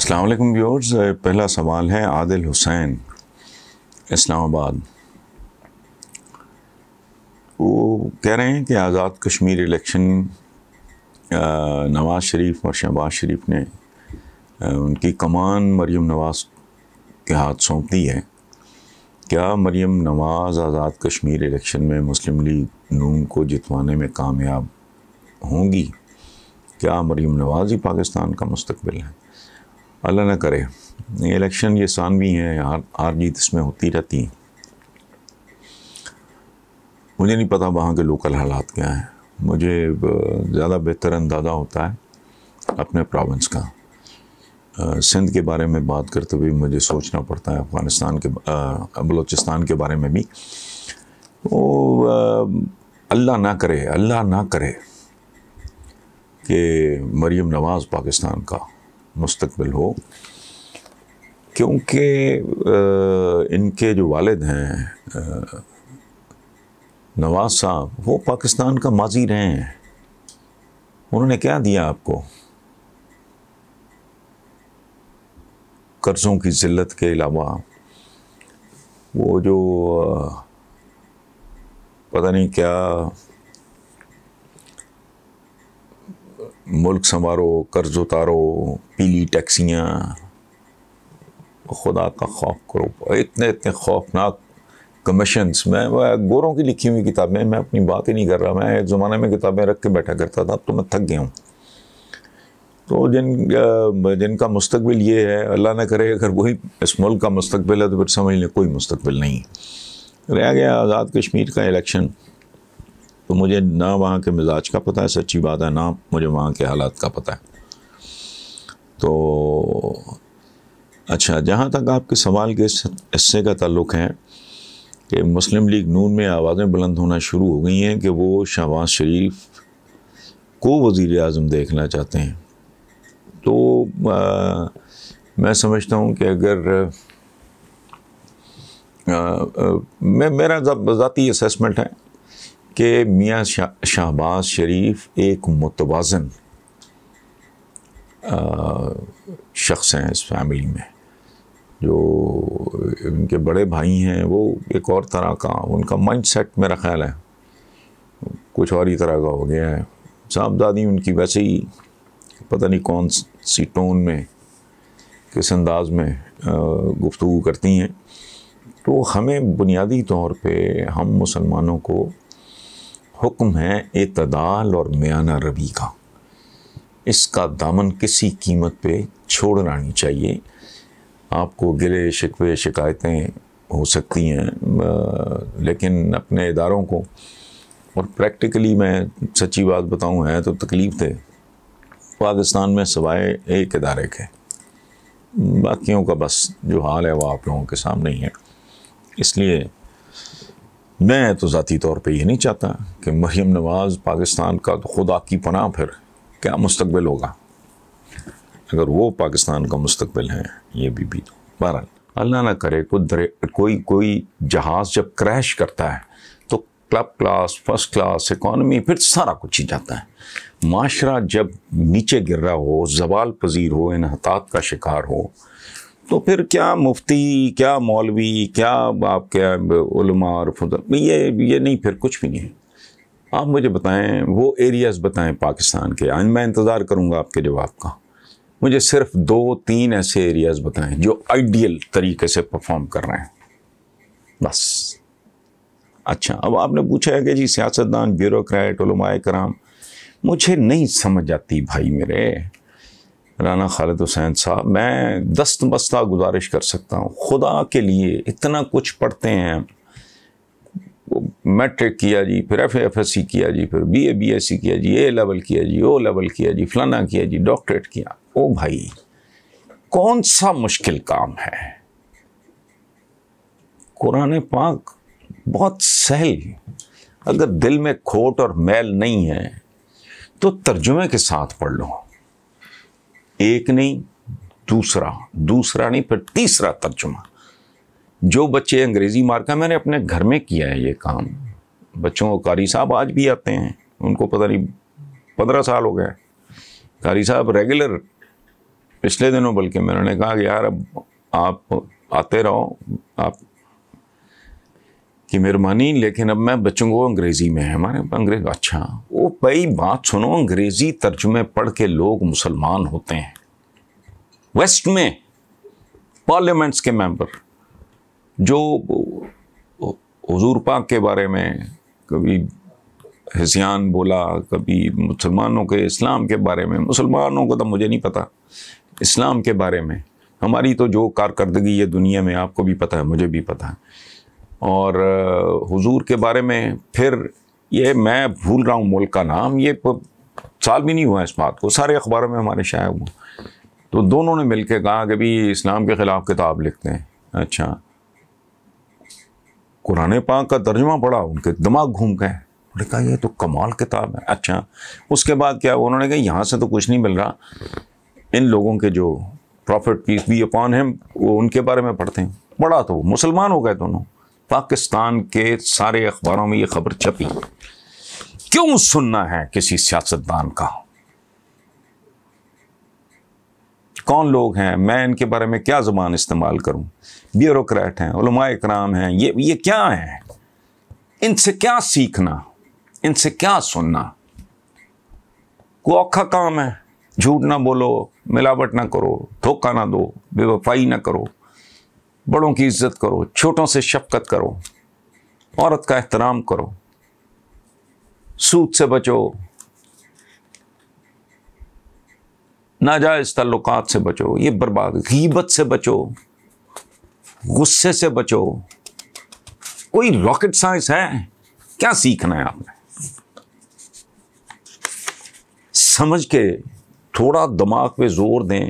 السلام علیکم ویورز. پہلا سوال ہے عادل حسین اسلام آباد. وہ کہہ رہے ہیں کہ آزاد کشمیر الیکشن نواز شریف اور شہباز شریف نے ان کی کمان مریم نواز کے ہاتھ سونپ دی ہے. کیا مریم نواز آزاد کشمیر الیکشن میں مسلم لیگ نون کو جتوانے میں کامیاب ہوں گی؟ کیا مریم نواز ہی پاکستان کا مستقبل ہے؟ اللہ نہ کرے. یہ الیکشن یہ ثانوی ہیں، ہار جیت اس میں ہوتی رہتی ہیں. مجھے نہیں پتہ وہاں کے لوکل حالات کیا ہیں. مجھے زیادہ بہتر اندازہ ہوتا ہے اپنے پروونس کا. سندھ کے بارے میں بات کرتے ہوئے مجھے سوچنا پڑتا ہے افغانستان کے بلوچستان کے بارے میں بھی. اللہ نہ کرے کہ مریم نواز پاکستان کا مستقبل ہو، کیونکہ ان کے جو والد ہیں نواز صاحب، وہ پاکستان کا ماضی رہے ہیں. انہوں نے کیا دیا آپ کو؟ قرضوں کی ذلت کے علاوہ وہ جو پتہ نہیں کیا ملک سنوارو، قرض اتارو، پیلی ٹیکسیاں. خدا کا خوف کرو. اتنے خوفناک کمیشنز. میں گوروں کی لکھی ہوئی کتابیں، میں اپنی بات ہی نہیں کر رہا. میں ایک زمانے میں کتابیں رکھ کے بیٹھا کرتا تھا، اب تو میں تھک گیا ہوں. تو جن کا مستقبل یہ ہے، اللہ نہ کرے اگر وہی اس ملک کا مستقبل ہے تو پھر سمجھ لیں کوئی مستقبل نہیں. رہ گیا آزاد کشمیر کا الیکشن، تو مجھے نہ وہاں کے مزاج کا پتہ ہے، سچی بات ہے، نہ مجھے وہاں کے حالات کا پتہ ہے. تو اچھا، جہاں تک آپ کے سوال کے حصے کا تعلق ہے کہ مسلم لیگ نون میں آوازیں بلند ہونا شروع ہو گئی ہیں کہ وہ شہباز شریف کو وزیر اعظم دیکھنا چاہتے ہیں، تو میں سمجھتا ہوں کہ اگر میرا ذاتی اسیسمنٹ ہے کہ میاں شہباز شریف ایک متوازن شخص ہیں اس فیملی میں. جو ان کے بڑے بھائی ہیں وہ ایک اور طرح کا، ان کا مائنڈ سیٹ میرا خیال ہے کچھ اور ہی طرح کا ہو گیا ہے. صاحبزادی ان کی ویسے ہی پتہ نہیں کون سی ٹون میں، کس انداز میں گفتگو کرتی ہیں. تو ہمیں بنیادی طور پہ ہم مسلمانوں کو حکم ہے اعتدال اور میانہ روی کا. اس کا دامن کسی قیمت پہ چھوڑنا نہیں چاہیے. آپ کو گلے شکوے شکایتیں ہو سکتی ہیں، لیکن اپنے اداروں کو، اور پریکٹیکلی میں سچی بات بتاؤں ہے تو تکلیف دے پاکستان میں سوائے ایک ادارے کے، باقیوں کا بس جو حال ہے وہ آپ لوگوں کے سامنے ہی ہے. اس لیے میں تو ذاتی طور پہ یہ نہیں چاہتا کہ مریم نواز پاکستان کا، تو خدا کی پناہ پھر کیا مستقبل ہوگا اگر وہ پاکستان کا مستقبل ہے. یہ بھی تو بہرحال اللہ نہ کرے کوئی جہاز جب کریش کرتا ہے تو club class, first class, economy, پھر سارا کچھ ہی جاتا ہے. معاشرہ جب نیچے گر رہا ہو، زوال پذیر ہو، انحطاط کا شکار ہو، تو پھر کیا مفتی، کیا مولوی، کیا آپ کے علماء اور فضل، یہ نہیں، پھر کچھ بھی نہیں ہے. آپ مجھے بتائیں، وہ ایریاز بتائیں پاکستان کے. میں انتظار کروں گا آپ کے جواب کا. مجھے صرف 2-3 ایسے ایریاز بتائیں جو آئیڈیل طریقے سے پرفارم کر رہے ہیں، بس. اچھا، اب آپ نے پوچھا ہے کہ جی سیاستدان، بیوروکریٹ، علماء کرام. مجھے نہیں سمجھ آتی بھائی میرے رانا خالد حسین صاحب. میں دست بستہ گزارش کر سکتا ہوں، خدا کے لیے اتنا کچھ پڑھتے ہیں. میٹرک کیا جی، پھر ایف ایس سی کیا جی، پھر بی ایس سی کیا جی، اے لیول کیا جی، او لیول کیا جی، فلانا کیا جی، ڈاکٹریٹ کیا. او بھائی، کون سا مشکل کام ہے؟ قرآن پاک بہت سہل. اگر دل میں کھوٹ اور میل نہیں ہے تو ترجمے کے ساتھ پڑھ لو. ایک نہیں، دوسرا نہیں، پھر تیسرا ترجمہ. جو بچے انگریزی مارکا، میں نے اپنے گھر میں کیا ہے یہ کام. بچوں کو قاری صاحب آج بھی آتے ہیں، ان کو پتہ نہیں 15 سال ہو گئے. قاری صاحب ریگولر پچھلے دنوں بلکہ میں نے کہا کہ یار اب آپ آتے رہو آپ کی مہربانی، لیکن اب میں بچوں کو انگریزی میں ہے ہمارے انگریز. اچھا وہ بھائی بات سنو، انگریزی ترجمے پڑھ کے لوگ مسلمان ہوتے ہیں. ویسٹ میں پارلیمنٹس کے ممبر جو حضور پاک کے بارے میں کبھی ہذیان بولا، کبھی مسلمانوں کے اسلام کے بارے میں، مسلمانوں کو تو مجھے نہیں پتا، اسلام کے بارے میں ہماری تو جو کارکردگی ہے دنیا میں آپ کو بھی پتہ ہے، مجھے بھی پتہ ہے، اور حضور کے بارے میں پھر یہ میں بھول رہا ہوں ملک کا نام، یہ سال بھی نہیں ہوا اس بات کو، سارے اخباروں میں ہمارے شائع ہوا. تو دونوں نے مل کے کہا کہ بھی اسلام کے خلاف کتاب لکھتے ہیں. اچھا قرآن پاک کا ترجمہ پڑھا، ان کے دماغ گھوم گئے، انہوں نے کہا یہ تو کمال کتاب ہے. اچھا اس کے بعد کیا انہوں نے کہا یہاں سے تو کچھ نہیں مل رہا، ان لوگوں کے جو پروفٹ پیس بی اپان ہم وہ ان کے بارے میں پڑھتے ہیں. پڑھا تو مسلمان ہو گئے دونوں. پاکستان کے سارے اخباروں میں یہ خبر چھپی. کیوں سننا ہے کسی سیاستدان کا؟ کون لوگ ہیں، میں ان کے بارے میں کیا زبان استعمال کروں؟ بیوروکریٹ ہیں، علماء اکرام ہیں، یہ کیا ہیں؟ ان سے کیا سیکھنا، ان سے کیا سننا؟ کوئی اوکھا کام ہے، جھوٹ نہ بولو، ملاوٹ نہ کرو، دھوکہ نہ دو، بے وفائی نہ کرو، بڑوں کی عزت کرو، چھوٹوں سے شفقت کرو، عورت کا احترام کرو، سود سے بچو، ناجائز تعلقات سے بچو، یہ برباد، غیبت سے بچو، غصے سے بچو. کوئی راکٹ سائنس ہے؟ کیا سیکھنا ہے آپ نے؟ سمجھ کے تھوڑا دماغ پہ زور دیں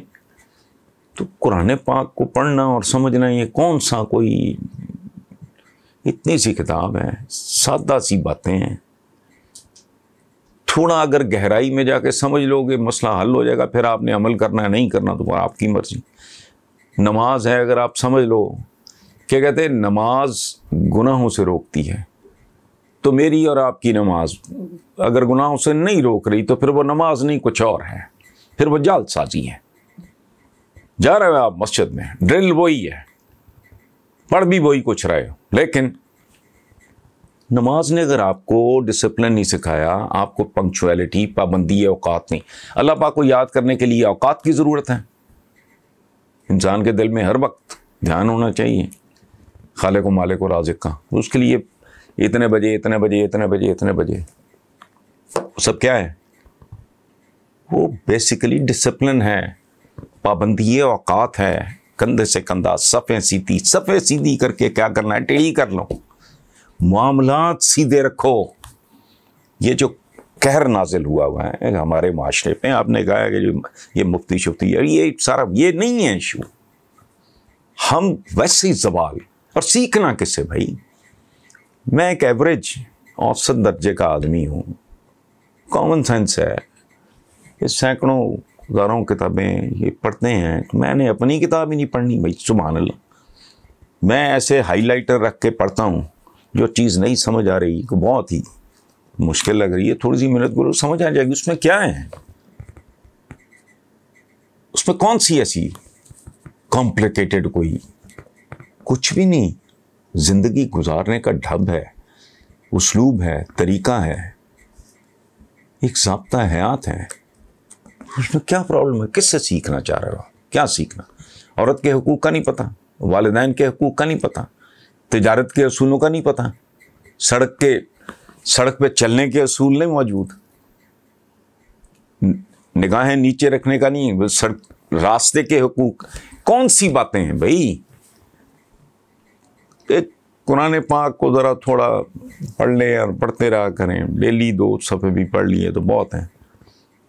تو قرآن پاک کو پڑھنا اور سمجھنا یہ کون سا کوئی اتنی سی کتاب ہے، سادہ سی باتیں ہیں. تھوڑا اگر گہرائی میں جا کے سمجھ لو گے مسئلہ حل ہو جائے گا. پھر آپ نے عمل کرنا ہے نہیں کرنا تو آپ کی مرضی. نماز ہے، اگر آپ سمجھ لو کہ کہتے ہیں نماز گناہوں سے روکتی ہے، تو میری اور آپ کی نماز اگر گناہوں سے نہیں روک رہی تو پھر وہ نماز نہیں، کچھ اور ہے، پھر وہ جعل سازی ہے. جا رہے ہو آپ مسجد میں، ڈرل وہی ہے، پڑھ بھی وہی کچھ رہے ہو، لیکن نماز نے اگر آپ کو ڈسپلن نہیں سکھایا، آپ کو پنکچویلٹی، پابندی اوقات نہیں. اللہ پاک کو یاد کرنے کے لیے اوقات کی ضرورت ہے. انسان کے دل میں ہر وقت دھیان ہونا چاہیے خالق و مالک و رازق کا. اس کے لیے اتنے بجے اتنے بجے اتنے بجے اتنے بجے سب کیا ہے؟ وہ بیسیکلی ڈسپلن ہے، پابندی اوقات ہے، کندھے سے کندھا، صفیں سیدھی کر کے کیا کرنا ہے، ٹیڑھی کر لو، معاملات سیدھے رکھو. یہ جو قہر نازل ہوا ہے ہمارے معاشرے پہ، آپ نے کہا ہے کہ جو یہ مفتی شفتی ہے، یہ سارا یہ نہیں ہے ایشو. ہم ویسے ہی زوال. اور سیکھنا کس سے بھائی؟ میں ایک ایوریج اوسط درجے کا آدمی ہوں، کامن سینس ہے، یہ سینکڑوں ہزاروں کتابیں یہ پڑھتے ہیں، میں نے اپنی کتاب ہی نہیں پڑھنی بھائی. سبحان اللہ. میں ایسے ہائی لائٹر رکھ کے پڑھتا ہوں، جو چیز نہیں سمجھ آ رہی، کو بہت ہی مشکل لگ رہی ہے، تھوڑی سی محنت کرو سمجھ آ جائے گی. اس میں کیا ہے، اس میں کون سی ایسی کمپلیکیٹڈ کوئی کچھ بھی نہیں. زندگی گزارنے کا ڈھب ہے، اسلوب ہے، طریقہ ہے، ایک ضابطہ حیات ہے. اس میں کیا پرابلم ہے؟ کس سے سیکھنا چاہ رہے ہو؟ کیا سیکھنا؟ عورت کے حقوق کا نہیں پتہ، والدین کے حقوق کا نہیں پتہ، تجارت کے اصولوں کا نہیں پتہ، سڑک پہ چلنے کے اصول نہیں موجود، نگاہیں نیچے رکھنے کا نہیں، راستے کے حقوق. کون سی باتیں ہیں بھائی؟ قرآن پاک کو ذرا تھوڑا پڑھ لیں اور پڑھتے رہا کریں، ڈیلی 2 صفحے بھی پڑھ لیے تو بہت ہیں.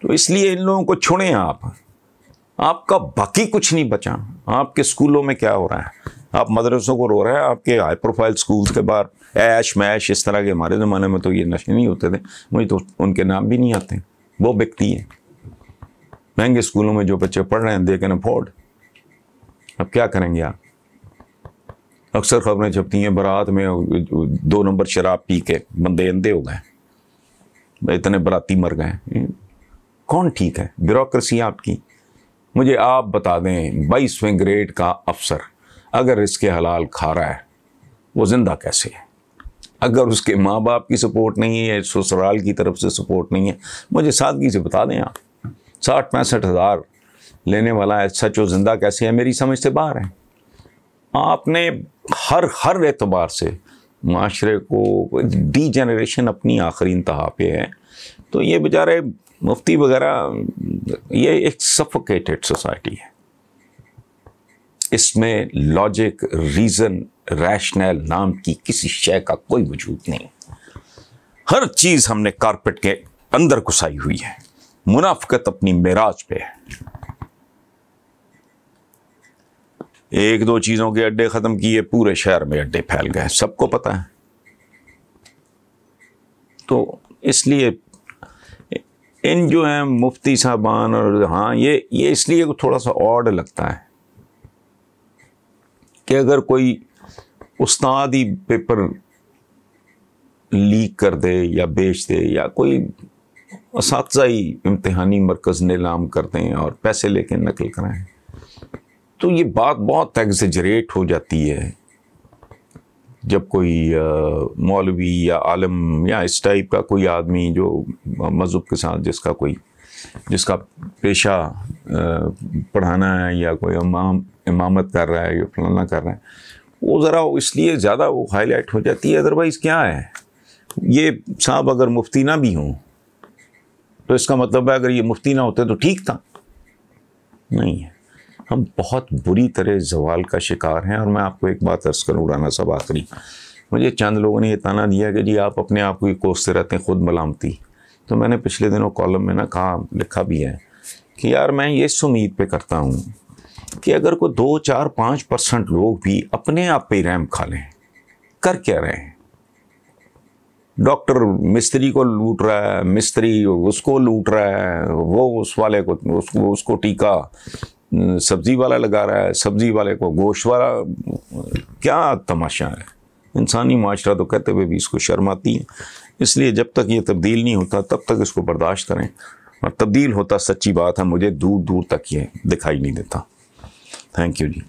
تو اس لیے ان لوگوں کو چھوڑیں. آپ کا باقی کچھ نہیں بچا. آپ کے اسکولوں میں کیا ہو رہا ہے؟ آپ مدرسوں کو رو رہے ہیں. آپ کے ہائی پروفائل اسکولس کے باہر ایش میش اس طرح کے، ہمارے زمانے میں تو یہ نشے نہیں ہوتے تھے، مجھے تو ان کے نام بھی نہیں آتے، وہ بکتی ہے. مہنگے اسکولوں میں جو بچے پڑھ رہے ہیں دے کین افورڈ. اب کیا کریں گے آپ؟ اکثر خبریں چھپتی ہیں بارات میں 2 نمبر شراب پی کے بندے اندھے ہو گئے، اتنے باراتی مر گئے. کون ٹھیک ہے؟ بیوروکریسی آپ کی. مجھے آپ بتا دیں 22ویں گریڈ کا افسر اگر اس کے حلال کھا رہا ہے وہ زندہ کیسے ہے؟ اگر اس کے ماں باپ کی سپورٹ نہیں ہے، سسرال کی طرف سے سپورٹ نہیں ہے، مجھے سادگی سے بتا دیں آپ 60-65 ہزار لینے والا ہے، سچ و زندہ کیسے ہے؟ میری سمجھ سے باہر ہے۔ آپ نے ہر اعتبار سے معاشرے کو ڈی جنریشن اپنی آخری انتہا پہ ہے، تو یہ بیچارے مفتی وغیرہ یہ ایک سفوکیٹڈ سوسائٹی ہے، اس میں لاجک، ریزن، ریشنل نام کی کسی شے کا کوئی وجود نہیں، ہر چیز ہم نے کارپٹ کے اندر گھسائی ہوئی ہے، منافقت اپنی معراج پہ ہے۔ ایک دو چیزوں کے اڈے ختم کیے، پورے شہر میں اڈے پھیل گئے، سب کو پتہ ہے۔ تو اس لیے ان جو ہیں مفتی صاحبان، اور ہاں یہ اس لیے تھوڑا سا آڈ لگتا ہے کہ اگر کوئی استاد ہی پیپر لیک کر دے یا بیچ دے، یا کوئی اساتذہ ہی امتحانی مرکز نیلام کر دیں اور پیسے لے کے نقل کرائیں، تو یہ بات بہت ایگزیجریٹ ہو جاتی ہے جب کوئی مولوی یا عالم یا اس ٹائپ کا کوئی آدمی جو مذہب کے ساتھ جس کا پیشہ پڑھانا ہے، یا کوئی امامت کر رہا ہے یا فلانا کر رہا ہے، وہ ذرا اس لیے زیادہ وہ ہائی لائٹ ہو جاتی ہے۔ ادروائز کیا ہے، یہ صاحب اگر مفتی نہ بھی ہوں تو اس کا مطلب ہے اگر یہ مفتی نہ ہوتے تو ٹھیک تھا، نہیں ہے۔ ہم بہت بری طرح زوال کا شکار ہیں۔ اور میں آپ کو ایک بات عرض کروں رانا صاحب آخری، مجھے چند لوگوں نے یہ تانا دیا کہ جی آپ اپنے آپ کو ہی کوستے رہتے ہیں، خود ملامتی، تو میں نے پچھلے دنوں کالم میں لکھا بھی ہے کہ یار میں اس امید پہ کرتا ہوں کہ اگر کوئی 2-4-5% لوگ بھی اپنے آپ پہ رحم کھا لیں، کر کیا رہے ہیں؟ ڈاکٹر مستری کو لوٹ رہا ہے، مستری اس کو لوٹ رہا ہے، وہ اس والے کو اس کو ٹیکا سبزی والا لگا رہا ہے، سبزی والے کو گوشت والا، کیا تماشا ہے؟ انسانی معاشرہ تو کہتے ہوئے بھی اس کو شرم آتی ہے۔ اس لیے جب تک یہ تبدیل نہیں ہوتا تب تک اس کو برداشت کریں، اور تبدیل ہوتا سچی بات ہے مجھے دور دور تک یہ دکھائی نہیں دیتا۔ Thank you G.